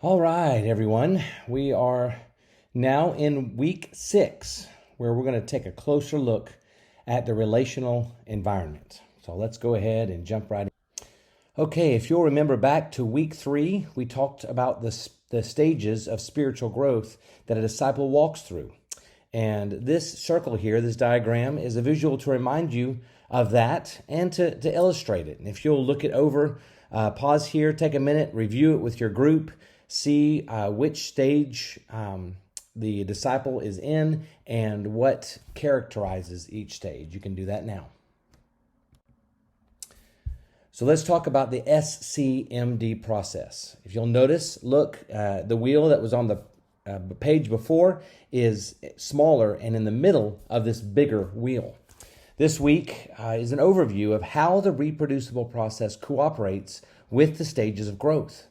All right, everyone. We are now in week 6, where we're going to take a closer look at the relational environment. So let's go ahead and jump right in. Okay, if you'll remember back to week 3, we talked about the stages of spiritual growth that a disciple walks through. And this circle here, this diagram, is a visual to remind you of that and to illustrate it. And if you'll look it over, pause here, take a minute, review it with your group, see which stage the disciple is in and what characterizes each stage. You can do that now. So let's talk about the SCMD process. If you'll notice, look, the wheel that was on the page before is smaller and in the middle of this bigger wheel. This week is an overview of how the reproducible process cooperates with the stages of growth.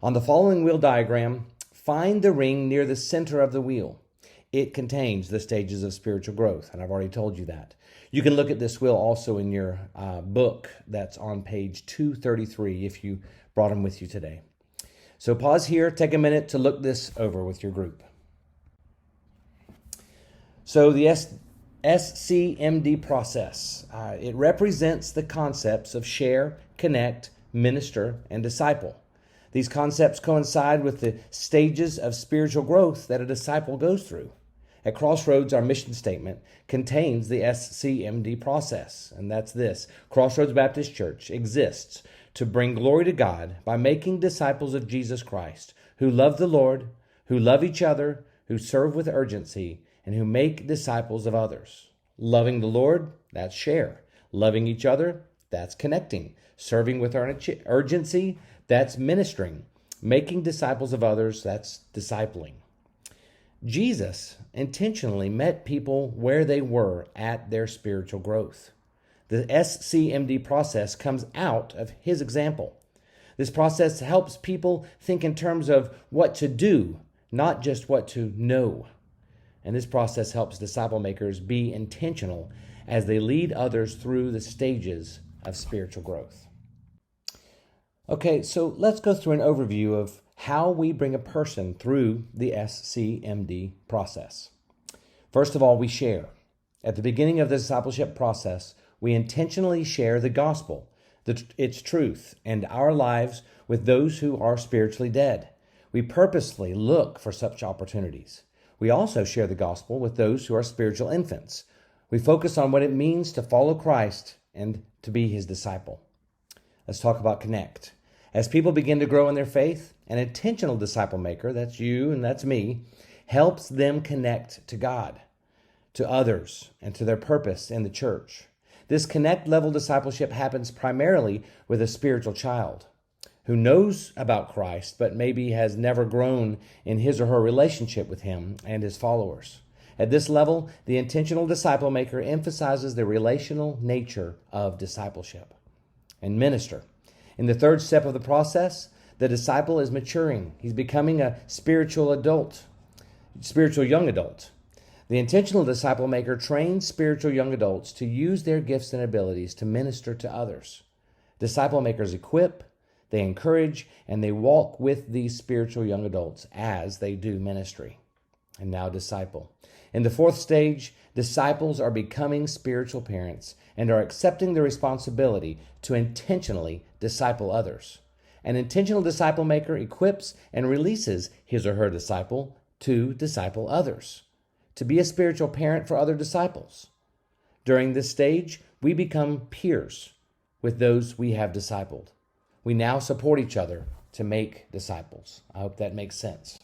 On the following wheel diagram, find the ring near the center of the wheel. It contains the stages of spiritual growth, and I've already told you that. You can look at this wheel also in your book that's on page 233 if you brought them with you today. So pause here, take a minute to look this over with your group. So the SCMD process, it represents the concepts of share, connect, minister, and disciple. These concepts coincide with the stages of spiritual growth that a disciple goes through. At Crossroads, our mission statement contains the SCMD process, and that's this. Crossroads Baptist Church exists to bring glory to God by making disciples of Jesus Christ who love the Lord, who love each other, who serve with urgency, and who make disciples of others. Loving the Lord, that's share. Loving each other, that's connecting. Serving with urgency, that's ministering. Making disciples of others, that's discipling. Jesus intentionally met people where they were at their spiritual growth. The SCMD process comes out of his example. This process helps people think in terms of what to do, not just what to know. And this process helps disciple makers be intentional as they lead others through the stages of spiritual growth. Okay, so let's go through an overview of how we bring a person through the SCMD process. First of all, we share. At the beginning of the discipleship process, we intentionally share the gospel, its truth, and our lives with those who are spiritually dead. We purposely look for such opportunities. We also share the gospel with those who are spiritual infants. We focus on what it means to follow Christ and to be his disciple. Let's talk about connect. As people begin to grow in their faith, an intentional disciple maker, that's you and that's me, helps them connect to God, to others, and to their purpose in the church. This connect level discipleship happens primarily with a spiritual child who knows about Christ, but maybe has never grown in his or her relationship with him and his followers. At this level, the intentional disciple maker emphasizes the relational nature of discipleship. And minister. In the third step of the process, the disciple is maturing. He's becoming a spiritual young adult. The intentional disciple maker trains spiritual young adults to use their gifts and abilities to minister to others. Disciple makers equip, they encourage, and they walk with these spiritual young adults as they do ministry. And now disciple. In the fourth stage, disciples are becoming spiritual parents and are accepting the responsibility to intentionally disciple others. An intentional disciple maker equips and releases his or her disciple to disciple others, to be a spiritual parent for other disciples. During this stage, we become peers with those we have discipled. We now support each other to make disciples. I hope that makes sense.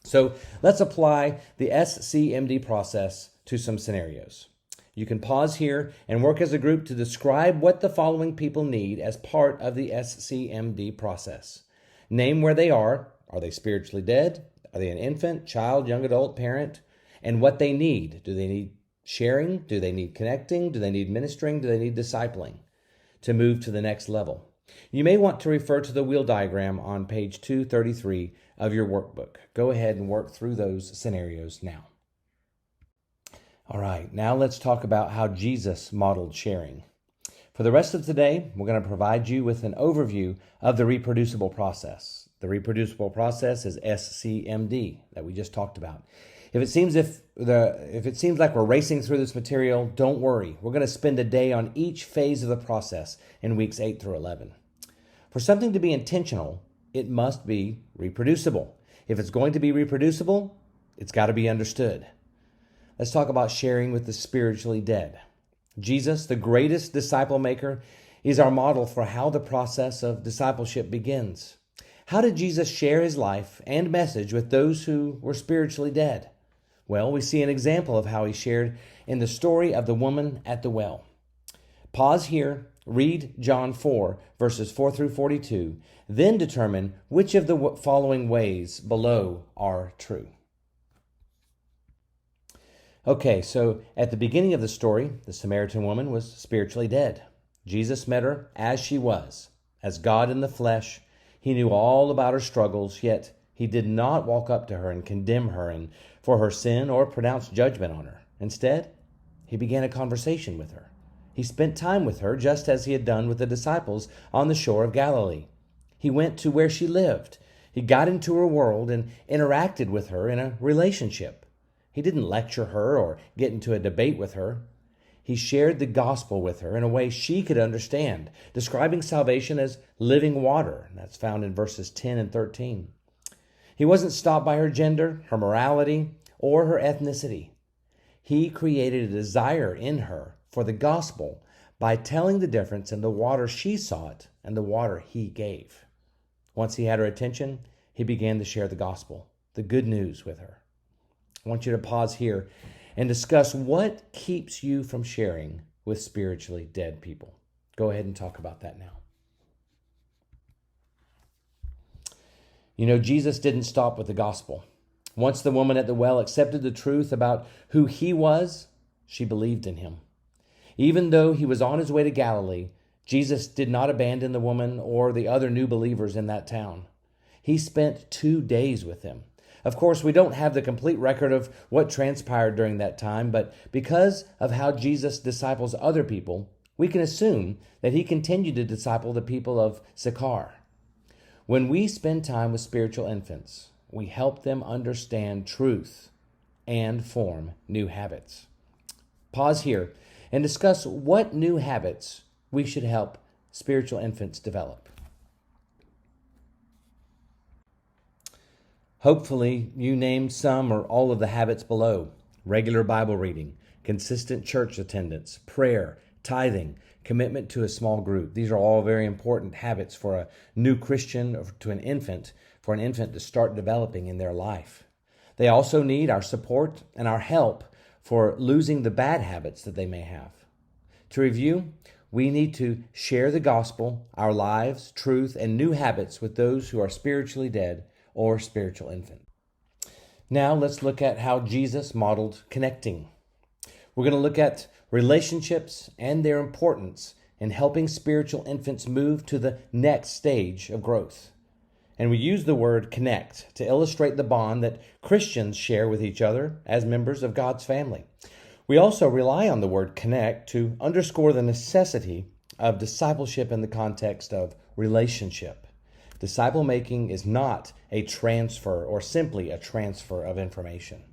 So let's apply the SCMD process to some scenarios. You can pause here and work as a group to describe what the following people need as part of the SCMD process. Name where they are. Are they spiritually dead? Are they an infant, child, young adult, parent? And what they need. Do they need sharing? Do they need connecting? Do they need ministering? Do they need discipling to move to the next level? You may want to refer to the wheel diagram on page 233 of your workbook. Go ahead and work through those scenarios now. All right, now let's talk about how Jesus modeled sharing. For the rest of today, we're going to provide you with an overview of the reproducible process. The reproducible process is SCMD that we just talked about. If it seems like we're racing through this material, don't worry. We're going to spend a day on each phase of the process in weeks 8 through 11. For something to be intentional, it must be reproducible. If it's going to be reproducible, it's got to be understood. Let's talk about sharing with the spiritually dead. Jesus, the greatest disciple maker, is our model for how the process of discipleship begins. How did Jesus share his life and message with those who were spiritually dead? Well, we see an example of how he shared in the story of the woman at the well. Pause here, read John 4, verses 4 through 42, then determine which of the following ways below are true. Okay, so at the beginning of the story, the Samaritan woman was spiritually dead. Jesus met her as she was, as God in the flesh. He knew all about her struggles, yet he did not walk up to her and condemn her for her sin or pronounce judgment on her. Instead, he began a conversation with her. He spent time with her just as he had done with the disciples on the shore of Galilee. He went to where she lived. He got into her world and interacted with her in a relationship. He didn't lecture her or get into a debate with her. He shared the gospel with her in a way she could understand, describing salvation as living water. That's found in verses 10 and 13. He wasn't stopped by her gender, her morality, or her ethnicity. He created a desire in her for the gospel by telling the difference in the water she sought and the water he gave. Once he had her attention, he began to share the gospel, the good news, with her. I want you to pause here and discuss what keeps you from sharing with spiritually dead people. Go ahead and talk about that now. You know, Jesus didn't stop with the gospel. Once the woman at the well accepted the truth about who he was, she believed in him. Even though he was on his way to Galilee, Jesus did not abandon the woman or the other new believers in that town. He spent 2 days with them. Of course, we don't have the complete record of what transpired during that time, but because of how Jesus disciples other people, we can assume that he continued to disciple the people of Sychar. When we spend time with spiritual infants, we help them understand truth and form new habits. Pause here and discuss what new habits we should help spiritual infants develop. Hopefully, you named some or all of the habits below: regular Bible reading, consistent church attendance, prayer, tithing, commitment to a small group. These are all very important habits for a new Christian or to an infant, for an infant to start developing in their life. They also need our support and our help for losing the bad habits that they may have. To review, we need to share the gospel, our lives, truth, and new habits with those who are spiritually dead or spiritual infant. Now let's look at how Jesus modeled connecting. We're going to look at relationships and their importance in helping spiritual infants move to the next stage of growth. And we use the word connect to illustrate the bond that Christians share with each other as members of God's family. We also rely on the word connect to underscore the necessity of discipleship in the context of relationship. Disciple making is not a transfer or simply a transfer of information.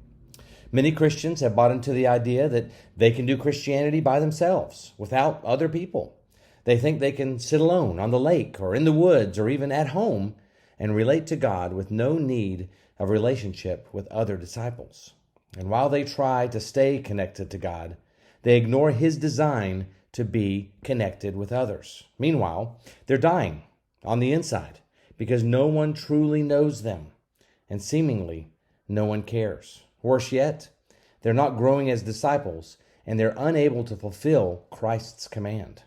Many Christians have bought into the idea that they can do Christianity by themselves, without other people. They think they can sit alone on the lake or in the woods or even at home and relate to God with no need of relationship with other disciples. And while they try to stay connected to God, they ignore his design to be connected with others. Meanwhile, they're dying on the inside because no one truly knows them, and seemingly no one cares. Worse yet, they're not growing as disciples, and they're unable to fulfill Christ's command.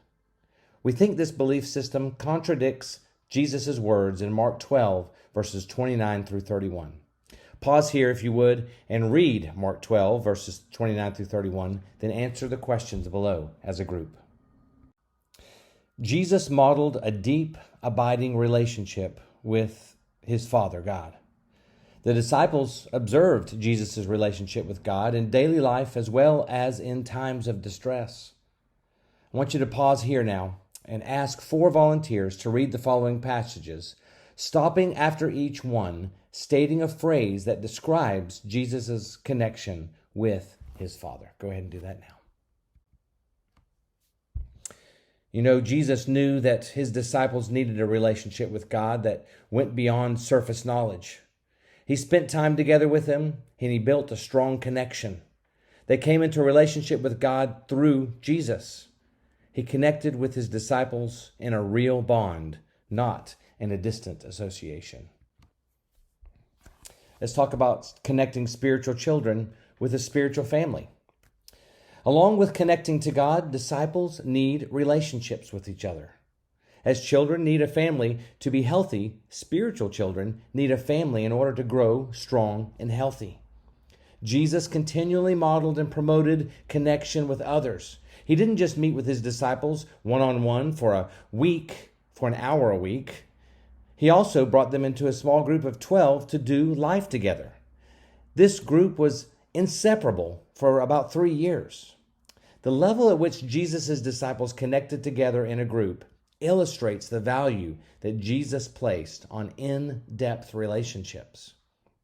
We think this belief system contradicts Jesus' words in Mark 12, verses 29 through 31. Pause here, if you would, and read Mark 12, verses 29 through 31, then answer the questions below as a group. Jesus modeled a deep, abiding relationship with his Father, God. The disciples observed Jesus' relationship with God in daily life as well as in times of distress. I want you to pause here now and ask 4 volunteers to read the following passages stopping after each one, stating a phrase that describes Jesus' connection with his Father. Go ahead and do that now. You know, Jesus knew that his disciples needed a relationship with God that went beyond surface knowledge. He spent time together with them, and he built a strong connection. They came into a relationship with God through Jesus. He connected with his disciples in a real bond, not in a distant association. Let's talk about connecting spiritual children with a spiritual family. Along with connecting to God, disciples need relationships with each other. As children need a family to be healthy, spiritual children need a family in order to grow strong and healthy. Jesus continually modeled and promoted connection with others. He didn't just meet with his disciples one-on-one for an hour a week. He also brought them into a small group of 12 to do life together. This group was inseparable for about 3 years. The level at which Jesus' disciples connected together in a group illustrates the value that Jesus placed on in-depth relationships.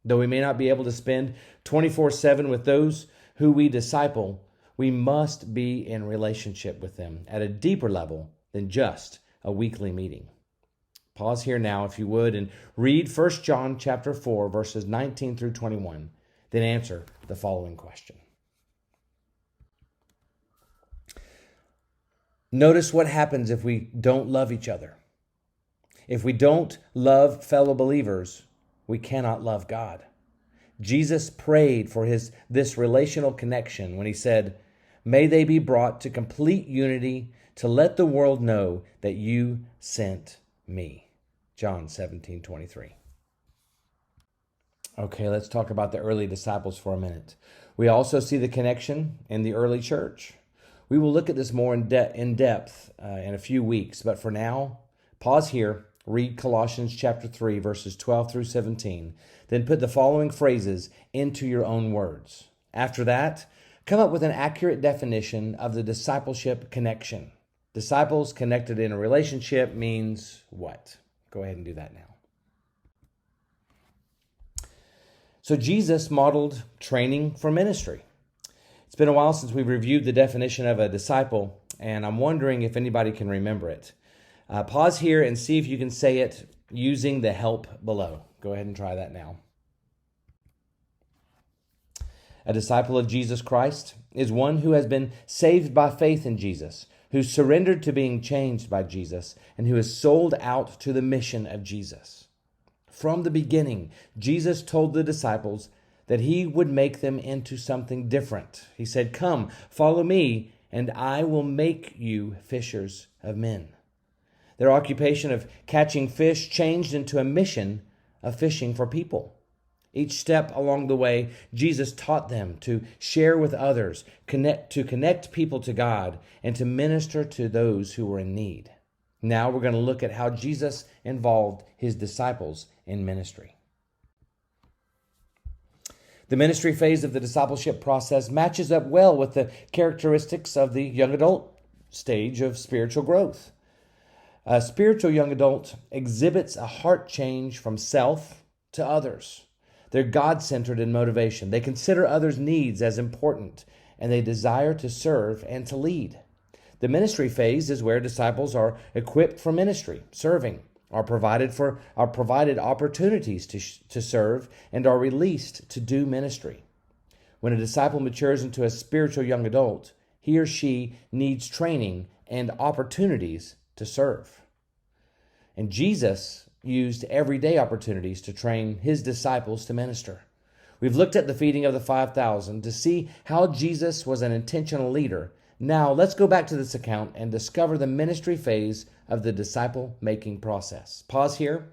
Though we may not be able to spend 24/7 with those who we disciple, we must be in relationship with them at a deeper level than just a weekly meeting. Pause here now, if you would, and read 1 John chapter 4, verses 19 through 21. Then answer the following question. Notice what happens if we don't love each other. If we don't love fellow believers, we cannot love God. Jesus prayed for this relational connection when he said, "May they be brought to complete unity to let the world know that you sent me." John 17:23. Okay, let's talk about the early disciples for a minute. We also see the connection in the early church. We will look at this more in depth in a few weeks, but for now, pause here, read Colossians chapter 3, verses 12 through 17, then put the following phrases into your own words. After that, come up with an accurate definition of the discipleship connection. Disciples connected in a relationship means what? Go ahead and do that now. So Jesus modeled training for ministry. It's been a while since we've reviewed the definition of a disciple, and I'm wondering if anybody can remember it. Pause here and see if you can say it using the help below. Go ahead and try that now. A disciple of Jesus Christ is one who has been saved by faith in Jesus, who's surrendered to being changed by Jesus, and who is sold out to the mission of Jesus. From the beginning, Jesus told the disciples that he would make them into something different. He said, "Come, follow me, and I will make you fishers of men." Their occupation of catching fish changed into a mission of fishing for people. Each step along the way, Jesus taught them to share with others, to connect people to God, and to minister to those who were in need. Now we're going to look at how Jesus involved his disciples in ministry. The ministry phase of the discipleship process matches up well with the characteristics of the young adult stage of spiritual growth. A spiritual young adult exhibits a heart change from self to others. They're God-centered in motivation. They consider others' needs as important, and they desire to serve and to lead. The ministry phase is where disciples are equipped for ministry, serving, are provided opportunities to serve, and are released to do ministry. When a disciple matures into a spiritual young adult, he or she needs training and opportunities to serve. And Jesus used everyday opportunities to train his disciples to minister. We've looked at the feeding of the 5,000 to see how Jesus was an intentional leader. Now let's go back to this account and discover the ministry phase of the disciple-making process. Pause here,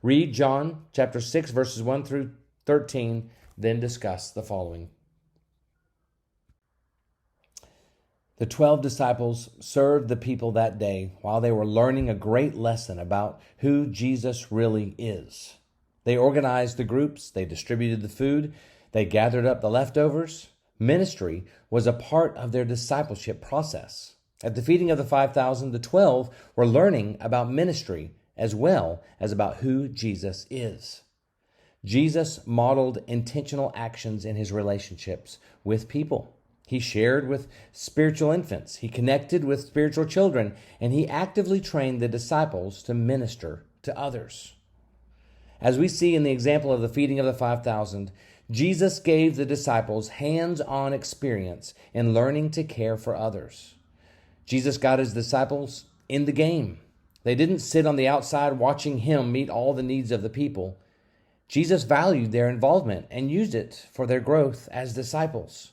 read John chapter 6, verses 1 through 13, then discuss the following. The 12 disciples served the people that day while they were learning a great lesson about who Jesus really is. They organized the groups, they distributed the food, they gathered up the leftovers. Ministry was a part of their discipleship process. At the feeding of the 5,000, the 12 were learning about ministry as well as about who Jesus is. Jesus modeled intentional actions in his relationships with people. He shared with spiritual infants, he connected with spiritual children, and he actively trained the disciples to minister to others. As we see in the example of the feeding of the 5,000, Jesus gave the disciples hands-on experience in learning to care for others. Jesus got his disciples in the game. They didn't sit on the outside watching him meet all the needs of the people. Jesus valued their involvement and used it for their growth as disciples.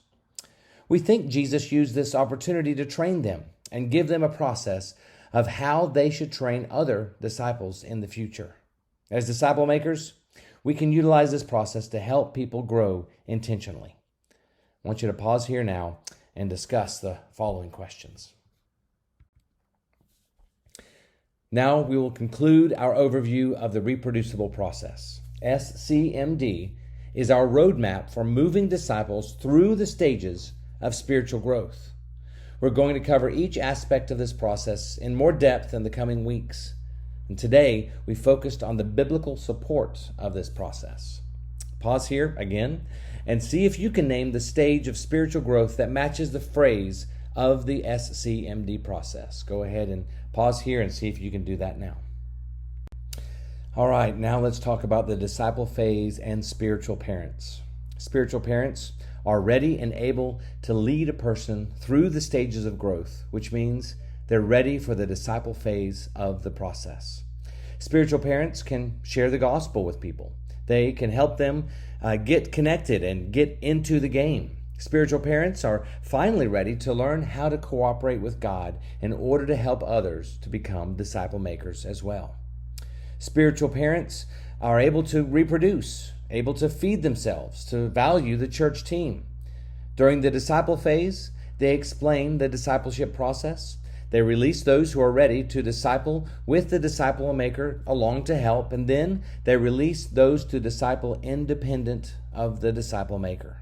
We think Jesus used this opportunity to train them and give them a process of how they should train other disciples in the future. As disciple makers, we can utilize this process to help people grow intentionally. I want you to pause here now and discuss the following questions. Now we will conclude our overview of the reproducible process. SCMD is our roadmap for moving disciples through the stages of spiritual growth. We're going to cover each aspect of this process in more depth in the coming weeks. And today, we focused on the biblical support of this process. Pause here again and see if you can name the stage of spiritual growth that matches the phrase of the SCMD process. Go ahead and pause here and see if you can do that now. All right, now let's talk about the disciple phase and spiritual parents. Spiritual parents are ready and able to lead a person through the stages of growth, which means they're ready for the disciple phase of the process. Spiritual parents can share the gospel with people. They can help them get connected and get into the game. Spiritual parents are finally ready to learn how to cooperate with God in order to help others to become disciple makers as well. Spiritual parents are able to reproduce, able to feed themselves, to value the church team. During the disciple phase, they explain the discipleship process. They release those who are ready to disciple with the disciple maker along to help, and then they release those to disciple independent of the disciple maker.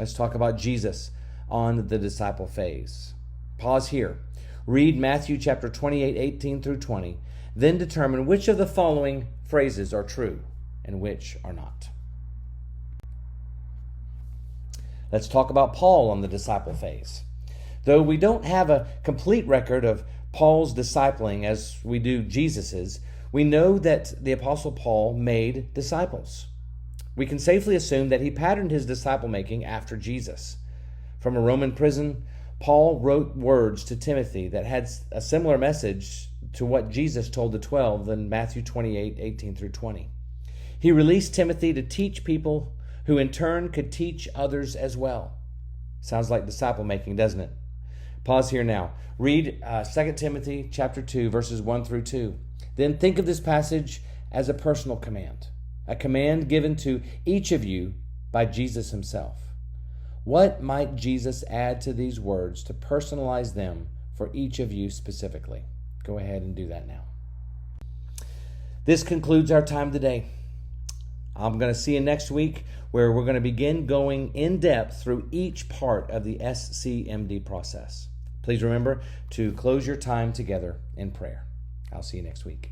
Let's talk about Jesus on the disciple phase. Pause here. Read Matthew chapter 28, 18 through 20. Then determine which of the following phrases are true and which are not. Let's talk about Paul on the disciple phase. Though we don't have a complete record of Paul's discipling as we do Jesus's, we know that the Apostle Paul made disciples. We can safely assume that he patterned his disciple making after Jesus. From a Roman prison, Paul wrote words to Timothy that had a similar message to what Jesus told the 12 in Matthew 28, 18 through 20. He released Timothy to teach people who in turn could teach others as well. Sounds like disciple making, doesn't it? Pause here now. Read 2 Timothy chapter 2, verses 1 through 2. Then think of this passage as a personal command, a command given to each of you by Jesus himself. What might Jesus add to these words to personalize them for each of you specifically? Go ahead and do that now. This concludes our time today. I'm going to see you next week where we're going to begin going in depth through each part of the SCMD process. Please remember to close your time together in prayer. I'll see you next week.